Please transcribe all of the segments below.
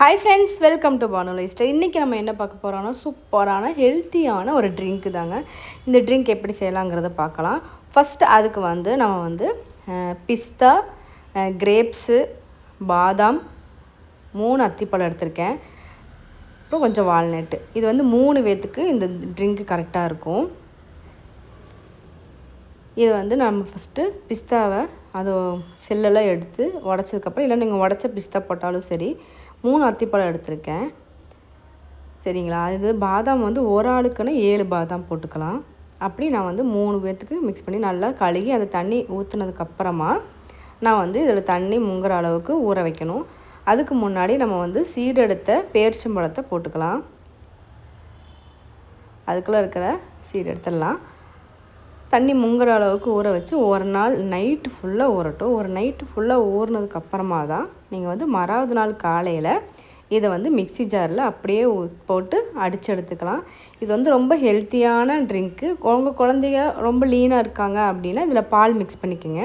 Hi friends, welcome to Bhanu lifestyle. இன்றைக்கி நம்ம என்ன பார்க்க போகிறோன்னா சூப்பரான ஹெல்த்தியான ஒரு ட்ரிங்க்கு தாங்க. இந்த ட்ரிங்க் எப்படி செய்யலாங்கிறத பார்க்கலாம். ஃபஸ்ட்டு அதுக்கு நம்ம பிஸ்தா, கிரேப்ஸு, பாதாம், 3 அத்திப்பழம் எடுத்திருக்கேன். அப்புறம் கொஞ்சம் வால்நட்டு. இது 3 பேத்துக்கு இந்த ட்ரிங்க்கு கரெக்டாக இருக்கும். இது நம்ம ஃபஸ்ட்டு பிஸ்தாவை அது செல்லெல்லாம் எடுத்து உடச்சதுக்கப்புறம், இல்லை நீங்கள் உடச்ச பிஸ்தா போட்டாலும் சரி, 3 அத்திப்பழம் எடுத்திருக்கேன். சரிங்களா? இது பாதாம் ஒரு ஆளுக்குன்னு 7 பாதாம் போட்டுக்கலாம். அப்படி நான் 3 பேர்த்துக்கு மிக்ஸ் பண்ணி நல்லா கழுகி அந்த தண்ணி ஊற்றுனதுக்கப்புறமா நான் இதில் தண்ணி முங்குற அளவுக்கு ஊற வைக்கணும். அதுக்கு முன்னாடி நம்ம சீடு எடுத்த பேரிச்சம்பழத்தை போட்டுக்கலாம். அதுக்குள்ளே இருக்கிற சீடு எடுத்துடலாம். தண்ணி முங்குற அளவுக்கு ஊற வச்சு ஒரு நாள் நைட்டு ஃபுல்லாக ஊறட்டும். ஒரு நைட்டு ஃபுல்லாக ஊறினதுக்கப்புறமா தான் நீங்கள் மறாவது நாள் காலையில் இதை மிக்ஸி ஜாரில் அப்படியே போட்டு அடித்து எடுத்துக்கலாம். இது ரொம்ப ஹெல்த்தியான ட்ரிங்க்கு. உங்கள் குழந்தைங்க ரொம்ப லீனாக இருக்காங்க அப்படின்னா இதில் பால் மிக்ஸ் பண்ணிக்கோங்க.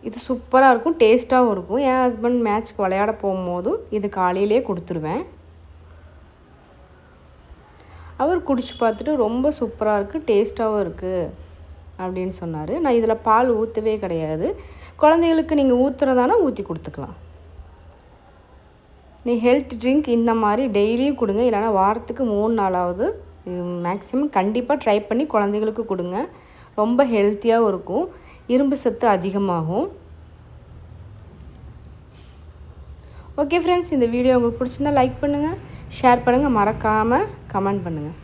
இது சூப்பராக இருக்கும், டேஸ்ட்டாகவும் இருக்கும். என் ஹஸ்பண்ட் மேட்ச்க்கு விளையாட போகும்போதும் இது காலையிலே கொடுத்துருவேன். அவர் குடிச்சு பார்த்துட்டு ரொம்ப சூப்பராக இருக்குது, டேஸ்ட்டாகவும் இருக்குது அப்படின்னு சொன்னார். நான் இதில் பால் ஊற்றவே கிடையாது. குழந்தைகளுக்கு நீங்கள் ஊற்றுறதானா ஊற்றி கொடுத்துக்கலாம். நீ ஹெல்த் ட்ரிங்க் இந்த மாதிரி டெய்லியும் கொடுங்க, இல்லைனா வாரத்துக்கு 3 நாளாவது மேக்ஸிமம் கண்டிப்பாக ட்ரை பண்ணி குழந்தைகளுக்கு கொடுங்க. ரொம்ப ஹெல்த்தியாகவும் இருக்கும், இரும்பு சத்து அதிகமாகும். ஓகே ஃப்ரெண்ட்ஸ், இந்த வீடியோ உங்களுக்கு பிடிச்சிருந்தா லைக் பண்ணுங்கள், ஷேர் பண்ணுங்கள், மறக்காமல் கமெண்ட் பண்ணுங்கள்.